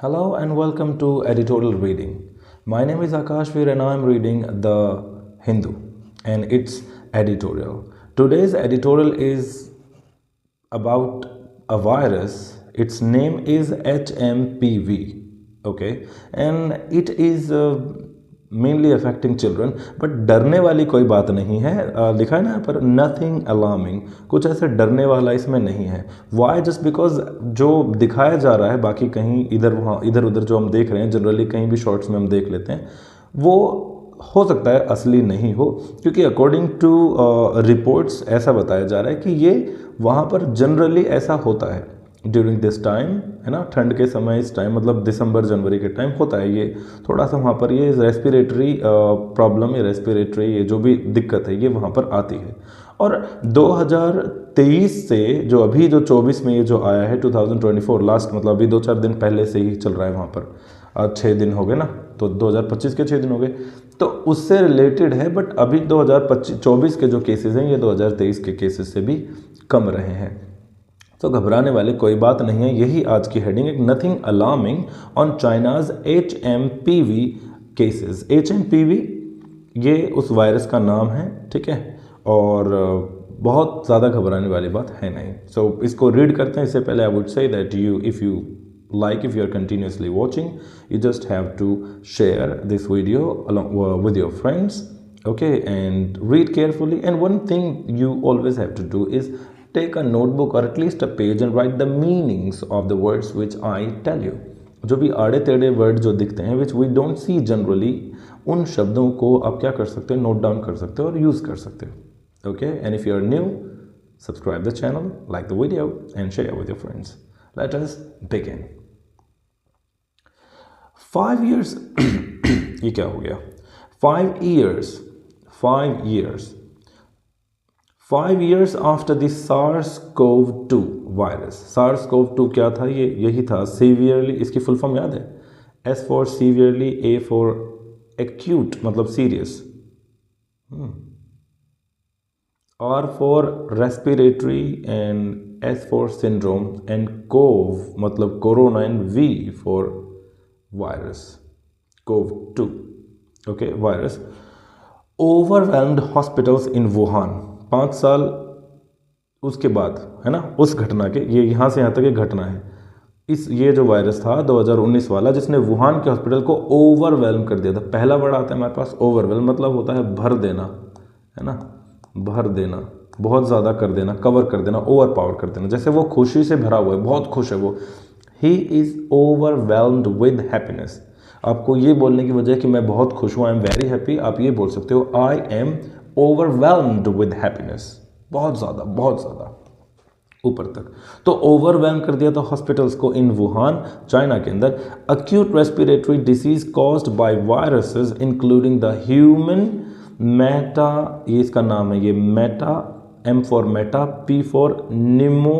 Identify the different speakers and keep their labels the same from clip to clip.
Speaker 1: Hello and welcome to Editorial Reading. My name is Akashvir and I am reading The Hindu and its editorial. Today's editorial is about a virus. Its name is HMPV. Okay, and it is mainly affecting children but डरने वाली कोई बात नहीं है। लिखा है ना यहाँ पर नथिंग अलार्मिंग, कुछ ऐसे डरने वाला इसमें नहीं है। वाई? जस्ट बिकॉज जो दिखाया जा रहा है बाकी कहीं इधर वहाँ इधर उधर जो हम देख रहे हैं, जनरली कहीं भी शॉर्ट्स में हम देख लेते हैं, वो हो सकता है असली नहीं हो, क्योंकि अकॉर्डिंग टू रिपोर्ट्स ऐसा बताया जा रहा है कि ये वहाँ पर जनरली ऐसा होता है ड्यूरिंग दिस टाइम, है ना, ठंड के समय इस टाइम मतलब दिसंबर जनवरी के टाइम होता है ये थोड़ा सा वहाँ पर ये रेस्पिरेटरी प्रॉब्लम या रेस्पिरेटरी ये जो भी दिक्कत है ये वहाँ पर आती है। और 2023 से जो अभी जो 24 में ये जो आया है 2024 लास्ट मतलब अभी 2-4 दिन पहले से ही चल रहा है वहाँ पर, आज 6 दिन हो गए ना, तो 2025 के 6 दिन हो गए, तो उससे रिलेटेड है। बट अभी 2024 के जो केसेस हैं ये 2023 के केसेस से भी कम रहे हैं, तो घबराने वाली कोई बात नहीं है। यही आज की हेडिंग, एक nothing alarming on China's HMPV cases. HMPV ये उस वायरस का नाम है, ठीक है, और बहुत ज़्यादा घबराने वाली बात है नहीं। सो इसको रीड करते हैं। इससे पहले I would say that if you are continuously watching, you just have to share this video along with your friends, okay, and read carefully. And one thing you always have to do is take a notebook or at least a page and write the meanings of the words which I tell you. जो भी आड़े टेढ़े word जो दिखते हैं which we don't see generally, उन शब्दों को आप क्या कर सकते हो, नोट डाउन कर सकते हो और यूज़ कर सकते हो। Okay, and if you are new, subscribe the channel, like the video and share with your friends. Let us begin. 5 years ये क्या हो गया? 5 years after the SARS-CoV-2 virus. SARS-CoV-2 क्या था? ये यही था, सीवियरली, इसकी फुल फॉर्म याद है? S for severely, A for acute मतलब serious, R for respiratory and S for syndrome and CoV मतलब corona and V for virus, CoV-2, okay, virus. Overwhelmed hospitals in Wuhan. 5 साल उसके बाद, है ना, उस घटना के, ये यहाँ से यहाँ तक एक घटना है। ये जो वायरस था 2019 वाला जिसने वुहान के हॉस्पिटल को ओवरवेल्म कर दिया था। पहला वर्ड आता है हमारे पास ओवरवेल्म, मतलब होता है भर देना, है ना, भर देना, बहुत ज़्यादा कर देना, कवर कर देना, ओवर पावर कर देना। जैसे वो खुशी से भरा हुआ है, बहुत खुश है वो, he is overwhelmed with happiness. आपको ये बोलने की वजह कि मैं बहुत खुश हूँ, आई एम वेरी हैप्पी, आप ये बोल सकते हो I am overwhelmed with happiness, बहुत ज़्यादा ऊपर तक। तो ओवरवेल्म कर दिया था हॉस्पिटल्स को इन वुहान, चाइना के अंदर। Acute respiratory disease caused by viruses including the human meta, ये इसका नाम है, ये meta, M for meta, P for pneumo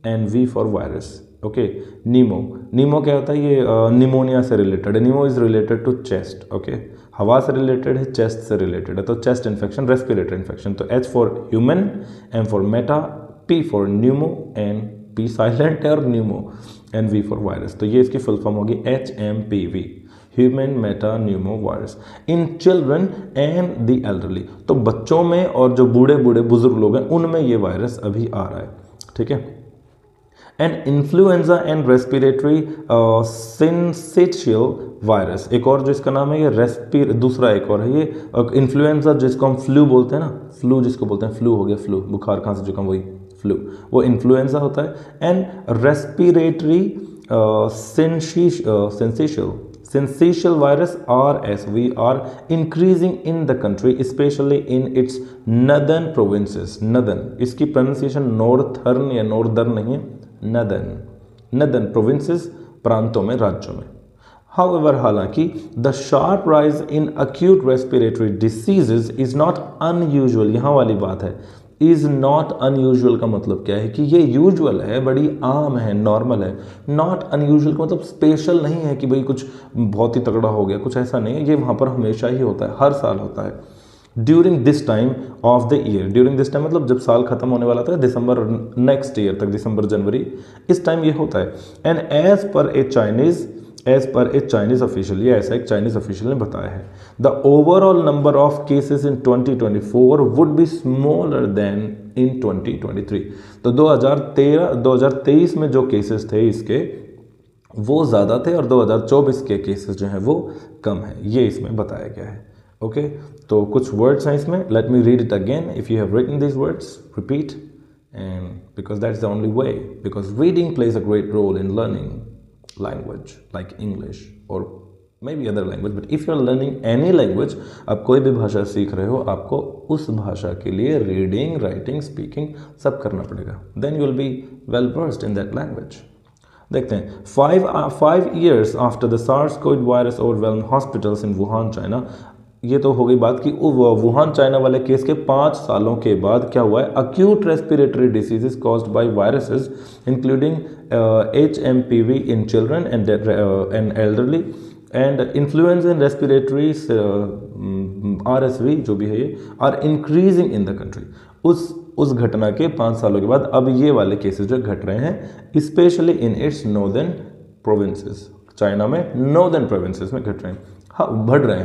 Speaker 1: and V for virus. Okay, pneumo क्या होता है? ये निमोनिया से रिलेटेड है। Pneumo is related to chest, okay, हवा से रिलेटेड है, चेस्ट से रिलेटेड है, तो चेस्ट इन्फेक्शन, रेस्पिरेटरी इन्फेक्शन। तो H for human, M for meta, P for pneumo and P silent है और Numa and V for virus. तो ये इसकी फुल फॉर्म होगी HMPV, human Meta Numa virus, in children and the elderly. तो बच्चों में और जो बूढ़े बुजुर्ग लोग हैं उनमें ये वायरस अभी आ रहा है, ठीक है। And influenza and respiratory syncytial virus, एक और जो इसका नाम है ये दूसरा एक और है ये इन्फ्लुएंजा, जिसको हम फ्लू बोलते हैं ना, फ्लू जिसको बोलते हैं, फ्लू हो गया, फ्लू बुखार खांसी जुकाम, वही फ्लू, वो इन्फ्लुएंजा होता है। And respiratory syncytial virus RSV are increasing in the country, especially in its northern provinces. northern, इसकी pronunciation northern या northern नहीं है, northern provinces, प्रांतों में, राज्यों में। However, हालांकि the sharp rise in acute respiratory diseases is not unusual, यहाँ वाली बात है, इज़ नॉट अनयूजुअल का मतलब क्या है कि ये यूजुअल है, बड़ी आम है, नॉर्मल है। नॉट अनयूजुअल का मतलब स्पेशल नहीं है कि भाई कुछ बहुत ही तगड़ा हो गया, कुछ ऐसा नहीं है, ये वहाँ पर हमेशा ही होता है, हर साल होता है। During this time of the year, during this time मतलब जब साल खत्म होने वाला था, दिसंबर नेक्स्ट ईयर तक, दिसंबर जनवरी, इस टाइम ये होता है। एंड एज पर ए चाइनीज़ एज पर ए चाइनीज ऑफिशियल, ये ऐसा एक चाइनीज ऑफिशियल ने बताया है, the overall number of cases in 2024 would be smaller than in 2023। तो 2023 में जो केसेस थे इसके वो ज़्यादा थे और 2024 के केसेस जो हैं वो कम है, ये इसमें बताया गया है। ओके तो कुछ वर्ड्स हैं इसमें, let me read it again, if you have written this words repeat, and because that's the only way, because reading plays a great role in learning language like English or maybe other language, but if you're learning any language, आप कोई भी भाषा सीख रहे हो, आपको उस भाषा के लिए रीडिंग, राइटिंग, स्पीकिंग सब करना पड़ेगा, then you'll be well versed in that language। देखते हैं, 5 years after the SARS-CoV virus overwhelmed hospitals in Wuhan, China, ये तो हो गई बात कि वुहान चाइना वाले केस के 5 सालों के बाद क्या हुआ है, acute respiratory diseases caused by viruses including HMPV in children and elderly and influenza in respiratory RSV जो भी है ये are increasing in the country. उस घटना के 5 सालों के बाद अब ये वाले केसेस जो घट रहे हैं, specially in its northern provinces, China में नॉर्दर्न प्रोविंसेस में घट रहे हैं, बढ़ रहे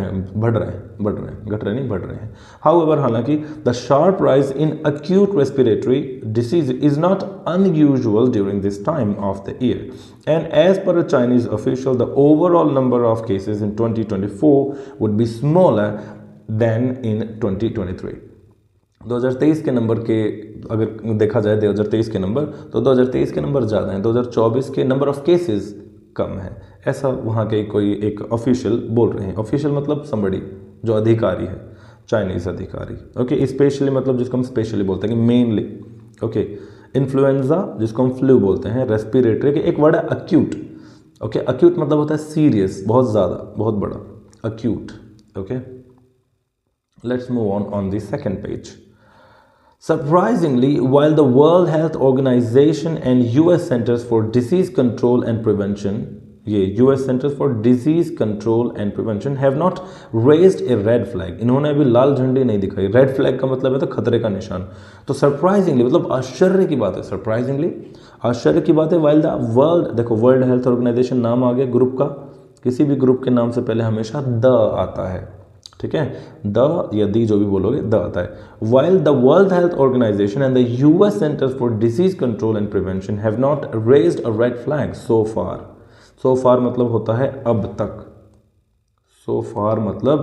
Speaker 1: हैं। हाउएवर हालांकि the sharp rise in acute respiratory disease is not unusual during this time of the year and as per a Chinese official the overall number of cases in 2024 would be smaller than in 2023। 2023 के number के अगर देखा जाए 2023 के number, तो 2023 के number ज़्यादा हैं, 2024 के नंबर ऑफ केसेस कम है, ऐसा वहाँ के कोई एक ऑफिशियल बोल रहे हैं। ऑफिशियल मतलब समबड़ी जो अधिकारी है, चाइनीज़ अधिकारी। ओके स्पेशली मतलब जिसको हम स्पेशली बोलते हैं कि मेनली। ओके इन्फ्लुएंजा जिसको हम फ्लू बोलते हैं, रेस्पिरेटरी के एक वर्ड है अक्यूट। ओके अक्यूट मतलब होता है सीरियस, बहुत ज़्यादा, बहुत बड़ा, acute. Okay let's move on the second page. Surprisingly, while the World Health Organization and US Centers for Disease Control and Prevention, ये US Centers for Disease Control and Prevention have not raised a red flag, इन्होंने अभी लाल झंडी नहीं दिखाई। Red flag का मतलब है तो खतरे का निशान। तो सरप्राइजिंगली मतलब आश्चर्य की बात है, सरप्राइजिंगली आश्चर्य की बात है। while the वर्ल्ड, देखो वर्ल्ड हेल्थ ऑर्गेनाइजेशन नाम आ गया ग्रुप का, किसी भी ग्रुप के नाम से पहले हमेशा द आता है, ठीक है, द या दी जो भी बोलोगे द आता है। While the World Health Organization and the US Centers for Disease Control and Prevention have not raised a red flag so far, so far मतलब होता है अब तक, so far मतलब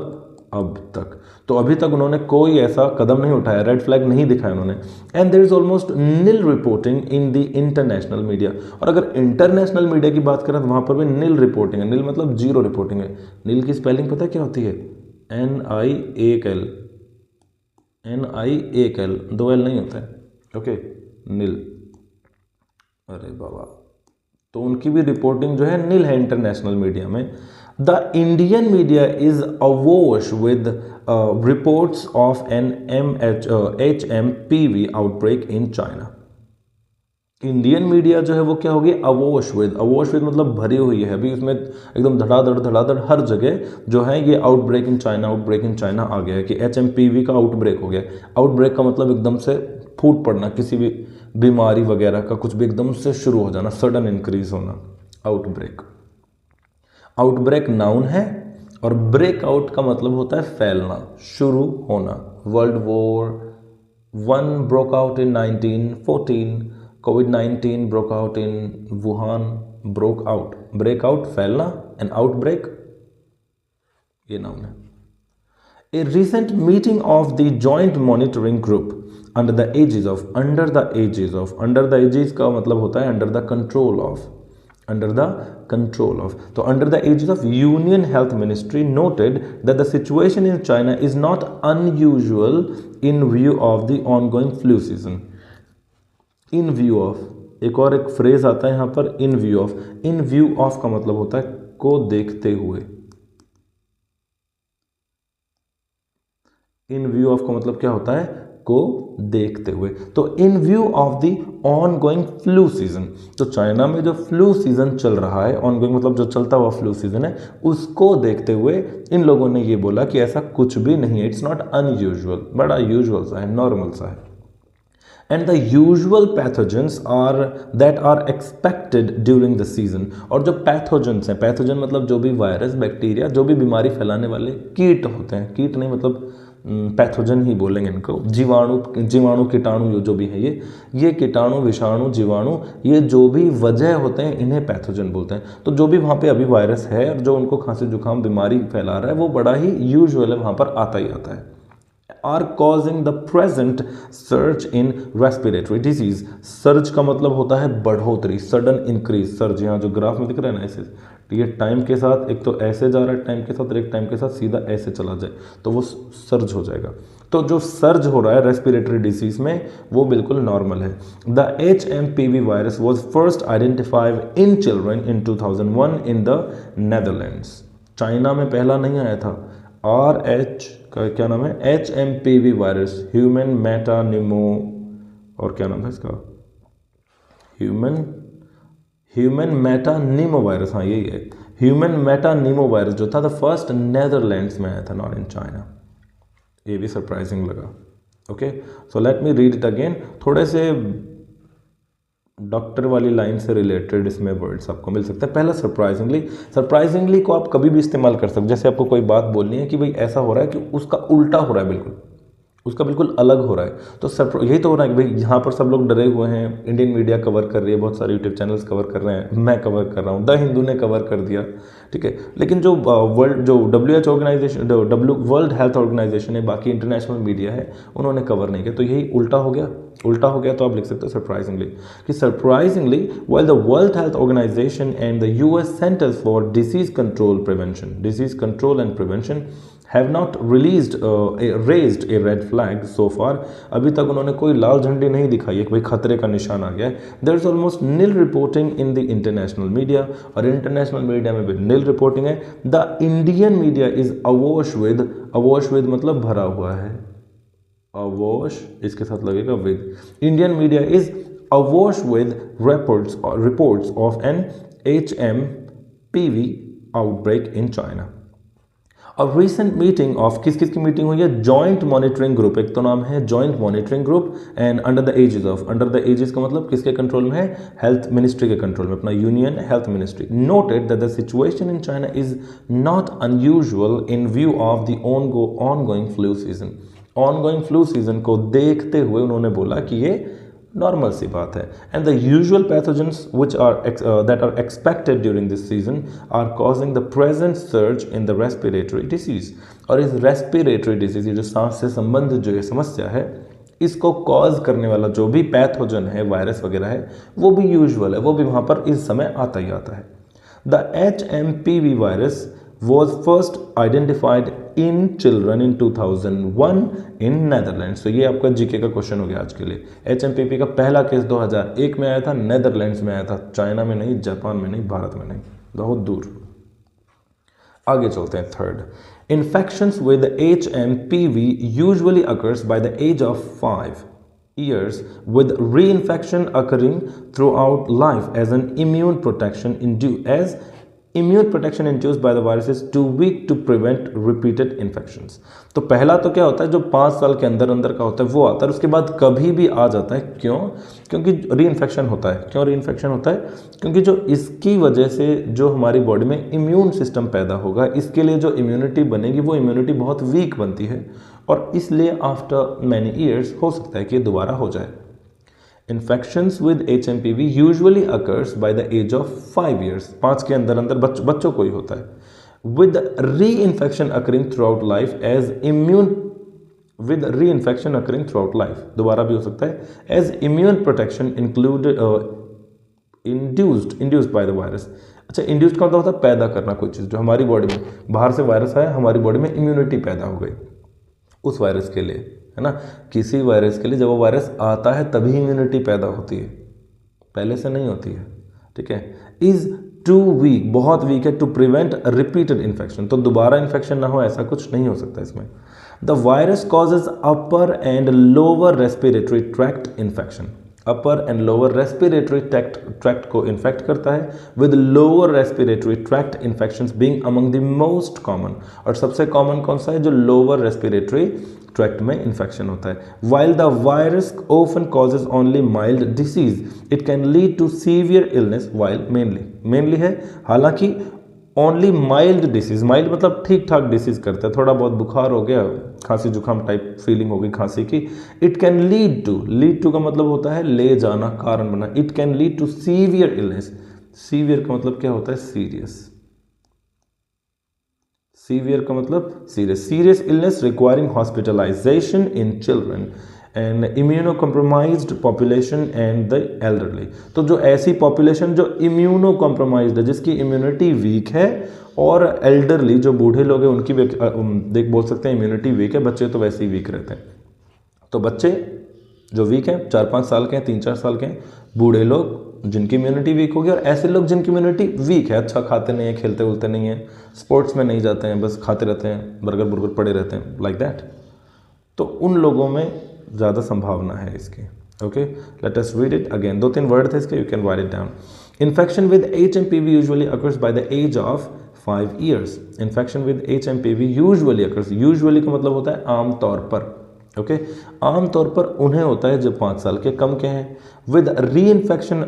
Speaker 1: अब तक, तो अभी तक उन्होंने कोई ऐसा कदम नहीं उठाया, रेड फ्लैग नहीं दिखाया उन्होंने। And there is almost nil reporting in the international media, और अगर इंटरनेशनल मीडिया की बात करें तो वहाँ पर भी नील रिपोर्टिंग है। नील मतलब जीरो रिपोर्टिंग है। नील की स्पेलिंग पता है क्या होती है? NIAKL, NIAKL, 2 L नहीं होता है। ओके नील, अरे बाबा, तो उनकी भी रिपोर्टिंग जो है नील है इंटरनेशनल मीडिया में। The Indian media is awash with reports of an HMPV outbreak in China. Indian media जो है वो क्या होगी? अवॉश विद मतलब भरी हुई है, अभी उसमें एकदम धड़ाधड़ हर जगह जो है ये आउटब्रेक इन चाइना आ गया है कि HMPV का आउटब्रेक हो गया। आउटब्रेक का मतलब एकदम से फूट पड़ना, किसी भी बीमारी वगैरह का कुछ भी एकदम से शुरू हो जाना, सडन इंक्रीज होना, आउटब्रेक। आउटब्रेक नाउन है और ब्रेकआउट का मतलब होता है फैलना, शुरू होना। World war 1 broke out in 1914, COVID-19 broke out in Wuhan, broke out, break out फैलना, and outbreak ये नाम है। A recent meeting of the Joint Monitoring Group under the aegis of का मतलब होता है under the control of, तो under the aegis of Union Health Ministry noted that the situation in China is not unusual in view of the ongoing flu season। In view of, एक और एक phrase आता है यहाँ पर, इन view of. In view of का मतलब होता है को देखते हुए। इन व्यू ऑफ का मतलब क्या होता है? को देखते हुए। तो इन view of the on going flu season, तो चाइना में जो फ्लू सीजन चल रहा है, ऑन गोइंग मतलब जो चलता हुआ फ्लू सीजन है, उसको देखते हुए इन लोगों ने ये बोला कि ऐसा कुछ भी नहीं है, इट्स नॉट अनयूजुअल, बड़ा यूजुअल सा है, नॉर्मल सा है। And the usual pathogens are that are expected during the season. और जो पैथोजेंस हैं, पैथोजन मतलब जो भी वायरस, बैक्टीरिया, जो भी बीमारी फैलाने वाले कीट होते हैं, कीट नहीं मतलब पैथोजन ही बोलेंगे इनको, जीवाणु कीटाणु जो भी है, ये कीटाणु, विषाणु, जीवाणु, ये जो भी वजह होते हैं इन्हें पैथोजन बोलते हैं। तो जो भी वहाँ पे अभी वायरस है और जो उनको खांसी जुकाम बीमारी फैला रहा है वो बड़ा ही यूजुअल है, वहाँ पर आता ही आता है। Are causing the present surge in respiratory disease. Surge का मतलब होता है बढ़ोतरी, सडन इंक्रीज। सर्च यहाँ जो ग्राफ में दिख रहा है ना ऐसे, ये टाइम के साथ एक तो ऐसे जा रहा है टाइम के साथ, और एक टाइम के साथ सीधा ऐसे चला जाए तो वो सर्ज हो जाएगा। तो जो सर्ज हो रहा है रेस्पिरेटरी डिसीज में वो बिल्कुल नॉर्मल है। The HMPV virus was first identified in children in 2001 in the Netherlands. China में पहला नहीं आया था। RH का क्या नाम है, HMPV वायरस, ह्यूमन मेटानिमो, और क्या नाम है इसका, ह्यूमन मेटानिमो वायरस, हाँ यही है। ह्यूमन मेटानिमो वायरस जो था द फर्स्ट नेदरलैंड्स में आया था, नॉट इन चाइना। ये भी सरप्राइजिंग लगा। Okay, so let me read it again. थोड़े से डॉक्टर वाली लाइन से रिलेटेड इसमें वर्ड्स आपको मिल सकते हैं। पहला सरप्राइजिंगली को आप कभी भी इस्तेमाल कर सकते हैं। जैसे आपको कोई बात बोलनी है कि भाई ऐसा हो रहा है कि उसका उल्टा हो रहा है, बिल्कुल उसका बिल्कुल अलग हो रहा है, तो यही तो हो रहा है कि भाई यहाँ पर सब लोग डरे हुए हैं। इंडियन मीडिया कवर कर रही है, बहुत सारे यूट्यूब चैनल्स कवर कर रहे हैं, मैं कवर कर रहा हूँ, द हिंदू ने कवर कर दिया, ठीक है। लेकिन जो WHO Organization, World Health Organization है, बाकी इंटरनेशनल मीडिया है, उन्होंने कवर नहीं किया, तो यही उल्टा हो गया। तो आप लिख सकते हो सरप्राइजिंगली कि surprisingly while the World Health Organization and the US Centers for Disease Control and Prevention have not raised a red flag so far। अभी तक उन्होंने कोई लाल झंडी नहीं दिखाई है कि भाई खतरे का निशान आ गया है। There is almost nil reporting in the international media, और इंटरनेशनल मीडिया में भी nil रिपोर्टिंग है। The Indian media is awash with मतलब भरा हुआ है, awash इसके साथ लगेगा with। Indian media is awash with reports of an HMPV outbreak in China। और रिसेंट मीटिंग ऑफ किस की मीटिंग हुई है, जॉइंट मॉनिटरिंग ग्रुप, एक तो नाम है joint monitoring group, and under the ages का मतलब किसके कंट्रोल में है, हेल्थ मिनिस्ट्री के कंट्रोल में, अपना union health ministry. Noted that the situation in China is not unusual in view of the ongoing flu season. Ongoing flu season को देखते हुए उन्होंने बोला कि ये नॉर्मल सी बात है। And the usual pathogens which that are expected during this season are causing the present surge in the respiratory disease. और इस रेस्पिरेटरी डिसीज, ये जो सांस से संबंधित जो ये समस्या है, इसको कॉज करने वाला जो भी पैथोजन है, वायरस वगैरह है, वो भी यूजुअल है, वो भी वहाँ पर इस समय आता ही आता है। The HMPV virus was first identified in children in 2001 in Netherlands। तो ये आपका जीके का क्वेश्चन हो गया आज के लिए। HMPV का पहला केस 2001 में आया था, नेदरलैंड्स में आया था, चाइना में नहीं, जापान में नहीं, भारत में नहीं, बहुत दूर। आगे चलते हैं। Third, infections with HMPV usually occurs by the age of 5 years with reinfection occurring throughout life as an immune protection induced by the virus is too weak to prevent repeated infections। तो पहला तो क्या होता है, जो 5 साल के अंदर का होता है वो आता है, उसके बाद कभी भी आ जाता है। क्यों? क्योंकि री इन्फेक्शन होता है। क्यों री इन्फेक्शन होता है? क्योंकि जो इसकी वजह से जो हमारी बॉडी में इम्यून सिस्टम पैदा होगा, इसके लिए जो इम्यूनिटी बनेगी वो इम्यूनिटी बहुत वीक बनती है, और इसलिए आफ्टर मैनी ईयर्स हो सकता है कि ये दोबारा हो जाए। Infections with HMPV usually occurs by the age of 5 years। 5 के अंदर बच्चों को ही होता है। With reinfection occurring throughout life as दोबारा भी हो सकता है as immune protection induced by the virus। अच्छा, इंड्यूस्ड का मतलब होता है पैदा करना कोई चीज़, जो हमारी बॉडी में बाहर से वायरस आया, हमारी बॉडी में इम्यूनिटी पैदा हो गई उस वायरस के लिए, है ना। किसी वायरस के लिए जब वो वायरस आता है तभी इम्यूनिटी पैदा होती है, पहले से नहीं होती है, ठीक है। इज टू वीक, बहुत वीक है, टू प्रिवेंट रिपीटेड इन्फेक्शन, तो दोबारा इन्फेक्शन ना हो, ऐसा कुछ नहीं हो सकता इसमें। The virus causes upper and lower respiratory tract infection. Upper and lower respiratory tract को इन्फेक्ट करता है, with lower respiratory tract infections being among the most common, और सबसे कॉमन कौन सा है, जो लोअर रेस्पिरेटरी ट्रैक्ट में इन्फेक्शन होता है। While the virus often causes only mild disease, it can lead to severe illness while mainly है, हालांकि ओनली माइल्ड डिसीज, माइल्ड मतलब ठीक ठाक डिसीज करता है, थोड़ा बहुत बुखार हो गया, खांसी जुकाम टाइप फीलिंग हो गई खांसी की। इट कैन लीड टू का मतलब होता है ले जाना, कारण बना। It can lead to severe illness, severe का मतलब क्या होता है, सीरियस, सीवियर का मतलब serious illness requiring hospitalisation in children and immunocompromised population and the elderly. तो जो ऐसी पॉपुलेशन जो इम्यूनो कॉम्प्रोमाइज्ड है, जिसकी इम्यूनिटी वीक है, और एल्डरली जो बूढ़े लोग हैं उनकी देख बोल सकते हैं इम्यूनिटी वीक है, बच्चे तो वैसे ही वीक रहते हैं। तो बच्चे जो वीक हैं 4-5 साल के हैं, 3-4 साल के हैं, बूढ़े लोग जिनकी इम्यूनिटी वीक होगी, और ऐसे लोग जिनकी इम्यूनिटी वीक है, अच्छा खाते नहीं है, खेलते उलते नहीं है, स्पोर्ट्स में नहीं जाते हैं, बस खाते रहते हैं, बर्गर पड़े रहते हैं, लाइक दैट, तो उन लोगों में ज़्यादा संभावना है इसकी। Okay, let us read it again. 2-3 word थे इसके, you can write it down. Infection with HMPV usually occurs by the age of 5 years। Infection with HMPV usually occurs, usually का मतलब होता है आमतौर पर, ओके, आमतौर पर उन्हें होता है जो 5 साल के कम के हैं। With reinfection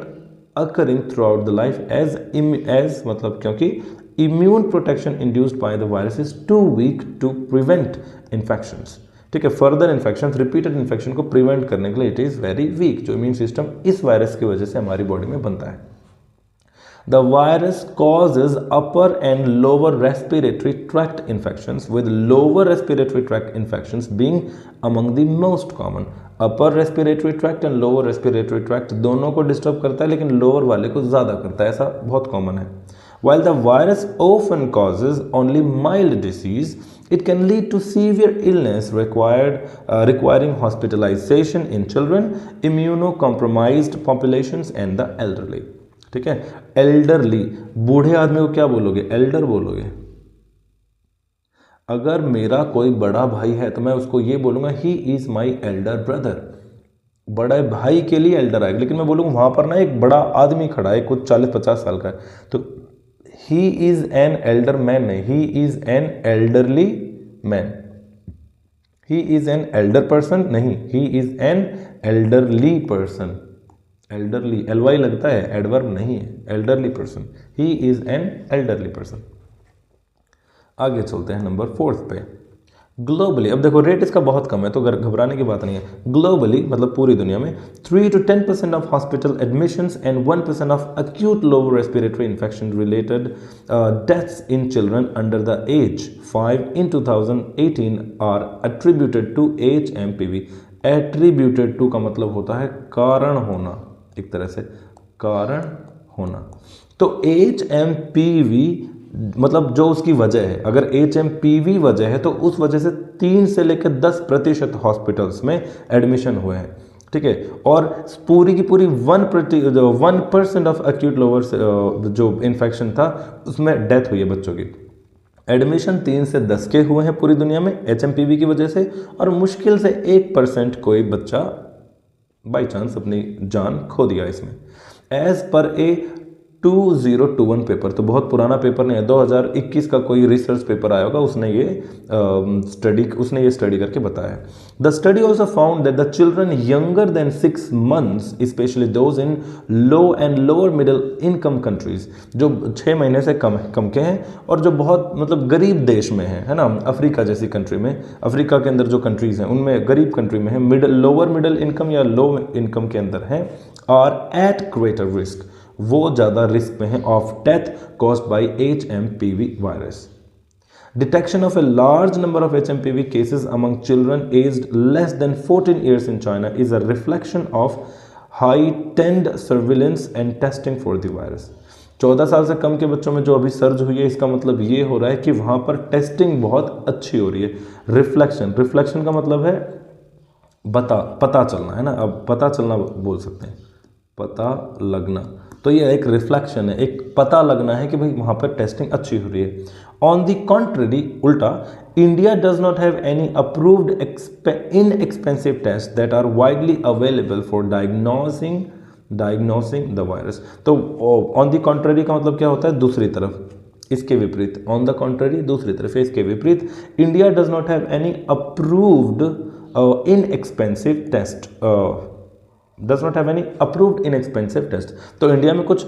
Speaker 1: occurring throughout the life as मतलब क्योंकि immune protection induced by the virus is too weak to prevent infections. ठीक है, फर्दर इन्फेक्शन, रिपीटेड इन्फेक्शन को प्रिवेंट करने के लिए इट इज़ वेरी वीक, जो इम्यून सिस्टम इस वायरस की वजह से हमारी बॉडी में बनता है। The virus causes upper and lower respiratory tract infections, with lower respiratory tract infections being among the most common। upper respiratory tract and lower respiratory tract दोनों को डिस्टर्ब करता है, लेकिन लोअर वाले को ज़्यादा करता है, ऐसा बहुत कॉमन है। While the virus often causes only mild disease, it can lead to severe illness requiring hospitalization in children, immunocompromised populations and the elderly। ठीक है, एल्डरली, बूढ़े आदमी को क्या बोलोगे, एल्डर बोलोगे। अगर मेरा कोई बड़ा भाई है तो मैं उसको ये बोलूंगा he is my elder brother, बड़े भाई के लिए एल्डर आएगा। लेकिन मैं बोलूंगा वहां पर ना एक बड़ा आदमी खड़ा है, कुछ 40-50 साल का है, तो he is an elder man नहीं, he is an elderly man. He is an elder person नहीं, he is an elderly person. Elderly LY लगता है, एडवर्ब नहीं है, elderly person, he is an elderly person. आगे चलते हैं नंबर 4 पे। ग्लोबली, अब देखो रेट इसका बहुत कम है तो घबराने की बात नहीं है। ग्लोबली मतलब पूरी दुनिया में 3 to 10% of hospital admissions and 1% of acute lower respiratory infection related deaths in children under the age 5 in 2018 are attributed to HMPV। Attributed to का मतलब होता है कारण होना, एक तरह से कारण होना। तो HMPV मतलब जो उसकी वजह है, अगर HMPV वजह है तो उस वजह से 3 से लेकर 10% हॉस्पिटल्स में एडमिशन हुए हैं। ठीक है, और पूरी की पूरी 1% ऑफ एक्यूट लोअर जो इन्फेक्शन था उसमें डेथ हुई है बच्चों की। एडमिशन 3 से 10 के हुए हैं पूरी दुनिया में HMPV की वजह से, और मुश्किल से 1% कोई बच्चा बाई चांस अपनी जान खो दिया इसमें। एज पर ए 2021 पेपर, तो बहुत पुराना पेपर नहीं है, 2021 का कोई रिसर्च पेपर आया होगा, उसने ये स्टडी करके बताया। The study also found that the children younger than 6 months, specially those in low and lower middle income countries, जो 6 महीने से कम के हैं और जो बहुत मतलब गरीब देश में है ना, अफ्रीका जैसी कंट्री में, अफ्रीका के अंदर जो कंट्रीज हैं उनमें गरीब कंट्री में है, लोअर मिडिल इनकम या लो इनकम के अंदर हैं, आर एट ग्रेटर रिस्क, वो ज़्यादा रिस्क में है of death caused by HMPV virus. Detection of a large number of HMPV cases among children aged less than 14 years in China is a reflection of heightened surveillance and testing for the virus। 14 साल से कम के बच्चों में जो अभी surge हुई है, इसका मतलब ये हो रहा है कि वहाँ पर टेस्टिंग बहुत अच्छी हो रही है। रिफ्लेक्शन का मतलब है पता चलना, है ना, अब पता चलना बोल सकते हैं, पता लगना, तो ये एक रिफ्लेक्शन है, एक पता लगना है कि भाई वहाँ पर टेस्टिंग अच्छी हो रही है। ऑन दी कॉन्ट्ररी, उल्टा, India does not have any approved inexpensive tests that are widely available for diagnosing the virus. तो ऑन द कॉन्ट्ररी का मतलब क्या होता है, दूसरी तरफ, इसके विपरीत, ऑन द कॉन्ट्ररी दूसरी तरफ, इसके विपरीत, India does not have any approved inexpensive test, does not have any approved inexpensive test. तो इंडिया में कुछ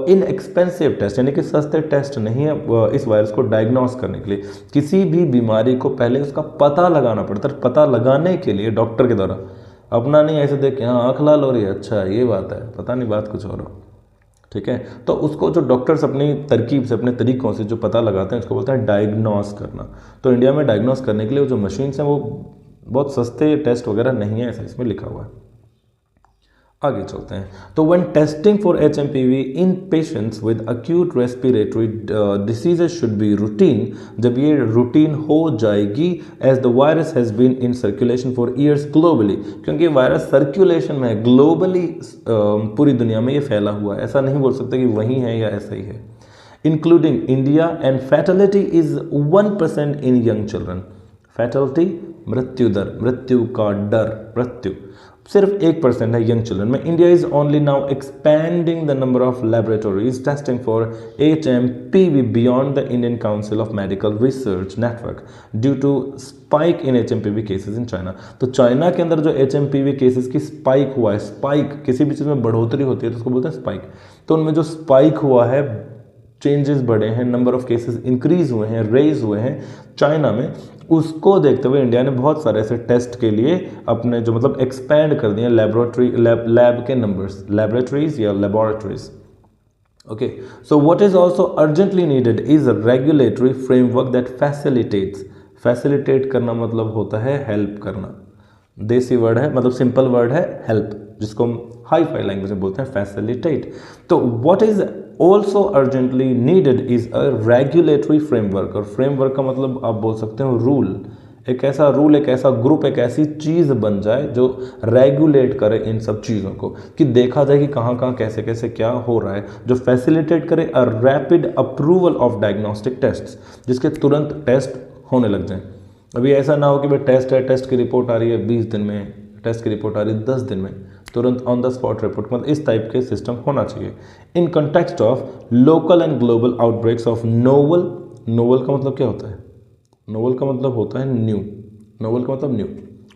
Speaker 1: इनएक्सपेंसिव टेस्ट यानी कि सस्ते टेस्ट नहीं है इस वायरस को डायग्नोस करने के लिए। किसी भी बीमारी को पहले उसका पता लगाना पड़ता है, पता लगाने के लिए डॉक्टर के द्वारा, अपना नहीं ऐसे देख के हाँ आँख लाल हो रही है, अच्छा ये बात है, पता नहीं बात कुछ और हो, ठीक है। तो उसको जो डॉक्टर्स अपनी तरकीब से, अपने तरीकों से जो पता लगाते हैं उसको बोलते हैं डायग्नोस करना। तो इंडिया में डायग्नोस करने के लिए जो मशीन्स हैं वो बहुत सस्ते टेस्ट वगैरह नहीं है, ऐसा इसमें लिखा हुआ है। आगे चलते हैं। तो when testing for HMPV in patients with acute respiratory diseases should be routine, जब ये रूटीन हो जाएगी, as the virus has been in circulation for years globally, क्योंकि वायरस सर्कुलेशन में है ग्लोबली, पूरी दुनिया में ये फैला हुआ है, ऐसा नहीं बोल सकते कि वही है या ऐसा ही है, including India, and fatality is 1% in young children. Fatality मृत्यु दर, मृत्यु का डर, मृत्यु सिर्फ 1% है यंग चिल्ड्रन में। India is only now expanding the number of laboratories testing for HMPV beyond the Indian Council of Medical Research network due to spike in HMPV cases in China. तो चाइना के अंदर जो HMPV cases की spike हुआ है, spike किसी भी चीज़ में बढ़ोतरी होती है तो उसको बोलते हैं स्पाइक, तो उनमें जो स्पाइक हुआ है, चेंजेस बढ़े हैं, नंबर ऑफ केसेस इंक्रीज हुए हैं, रेज हुए हैं चाइना में, उसको देखते हुए इंडिया ने बहुत सारे ऐसे टेस्ट के लिए अपने जो मतलब एक्सपैंड कर दिए लैब के नंबर्स, लैबोरेटरीज या laboratories. Okay, so what is also urgently needed is a regulatory framework that facilitates, facilitate करना मतलब होता है हेल्प करना, देसी वर्ड है, मतलब सिंपल वर्ड है हेल्प, जिसको हम हाई फाई लैंग्वेज में बोलते हैं फैसिलिटेट। तो what is also urgently needed is a regulatory framework, और फ्रेमवर्क का मतलब आप बोल सकते हो रूल, एक ऐसा रूल, एक ऐसा ग्रुप, एक ऐसी चीज़ बन जाए जो रेगुलेट करे इन सब चीज़ों को, कि देखा जाए कि कहाँ कहाँ कैसे कैसे क्या हो रहा है, जो फैसिलिटेट करे a rapid approval of diagnostic test, जिसके तुरंत टेस्ट होने लग जाएं। अभी ऐसा ना हो कि भाई टेस्ट है, टेस्ट की रिपोर्ट आ रही है 20 दिन में, टेस्ट की रिपोर्ट आ रही है 10 दिन में, तुरंत ऑन द स्पॉट रिपोर्ट, मतलब इस टाइप के सिस्टम होना चाहिए। In context of local and global outbreaks of novel, novel का मतलब क्या होता है, नोवल का मतलब होता है न्यू, नोवल का मतलब new,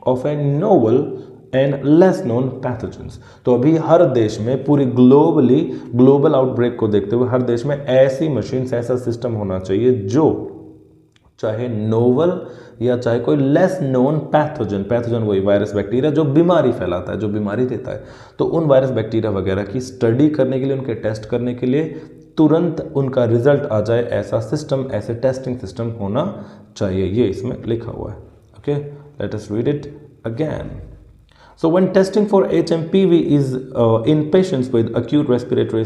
Speaker 1: of A novel and less known pathogens. तो अभी हर देश में पूरी ग्लोबली, ग्लोबल आउटब्रेक को देखते हुए हर देश में ऐसी मशीन्स, ऐसा सिस्टम होना चाहिए जो चाहे नोवल या चाहे कोई लेस नोन पैथोजन, पैथोजन वही वायरस बैक्टीरिया जो बीमारी फैलाता है, जो बीमारी देता है, तो उन वायरस बैक्टीरिया वगैरह की स्टडी करने के लिए, उनके टेस्ट करने के लिए तुरंत उनका रिजल्ट आ जाए, ऐसा सिस्टम, ऐसे टेस्टिंग सिस्टम होना चाहिए, ये इसमें लिखा हुआ है। Okay, let us read it again. So when testing for HMPV is in patients with acute respiratory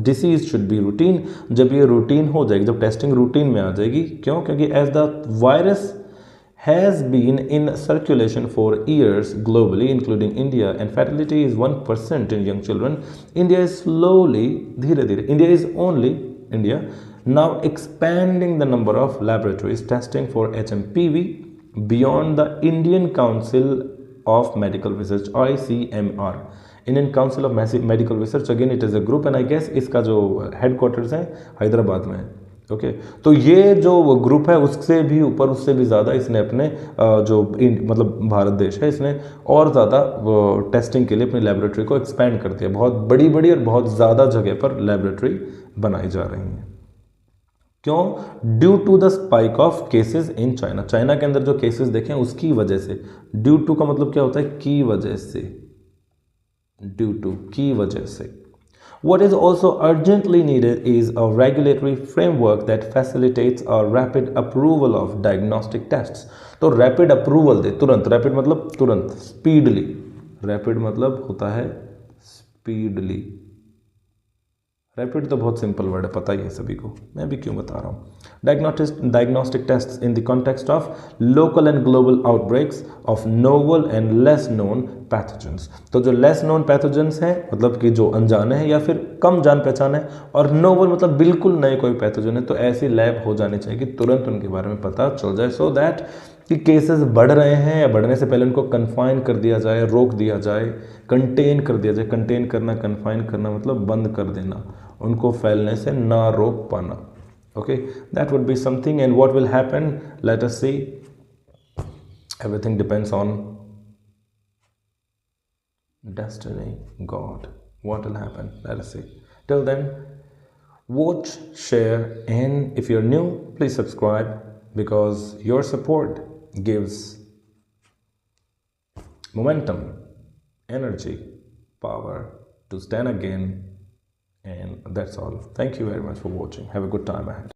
Speaker 1: disease should be routine, जब ये रूटीन हो जाएगी, जब टेस्टिंग रूटीन में आ जाएगी, क्यों? क्योंकि as the virus has been in circulation for years globally, including India, and fatality is 1% in young children, India is slowly, धीरे धीरे, India now expanding the number of laboratories testing for HMPV beyond the Indian Council of Medical Research, ICMR, Indian Council of Medical Research, again it is a group and I guess इसका जो headquarters है हैदराबाद में है। Okay, तो ये जो group है उससे भी ऊपर, उससे भी ज़्यादा इसने अपने जो मतलब भारत देश है, इसने और ज़्यादा टेस्टिंग के लिए अपनी लेबोरेटरी को एक्सपैंड कर दिया, बहुत बड़ी बड़ी और बहुत ज़्यादा जगह पर लेबोरेटरी बनाई जा रही हैं। क्यों? Due to the spike of cases in China, China के अंदर जो केसेस देखें उसकी वजह से, ड्यू टू का मतलब क्या होता है, की वजह से, ड्यू टू की वजह से। What is also urgently needed is a regulatory framework that facilitates a rapid approval of diagnostic tests. तो रैपिड अप्रूवल दे, तुरंत, रैपिड मतलब तुरंत, स्पीडली, रैपिड मतलब होता है स्पीडली, रैपिड तो बहुत सिंपल वर्ड है, पता ही है सभी को, मैं भी क्यों बता रहा हूँ। Diagnostic test in the context of local and global outbreaks of novel and less known pathogens. तो जो लेस नोन पैथोजेंस हैं, मतलब कि जो अनजाने हैं या फिर कम जान पहचान है, और नोवल मतलब बिल्कुल नए कोई पैथोजन है, तो ऐसी लैब हो जानी चाहिए कि तुरंत उनके बारे में पता चल जाए, सो दैट कि केसेस बढ़ रहे हैं या बढ़ने से पहले उनको कन्फाइन कर दिया जाए, रोक दिया जाए, कंटेन कर दिया जाए। कंटेन करना, कन्फाइन करना मतलब बंद कर देना, उनको फैलने से ना रोक पाना। Okay, that would be something, and what will happen, let us see. Everything depends on destiny, God. What will happen? Let us see. Till then, watch, share, and if you're new, please subscribe, because your support gives momentum, energy, power to stand again. And that's all. Thank you very much for watching. Have a good time ahead.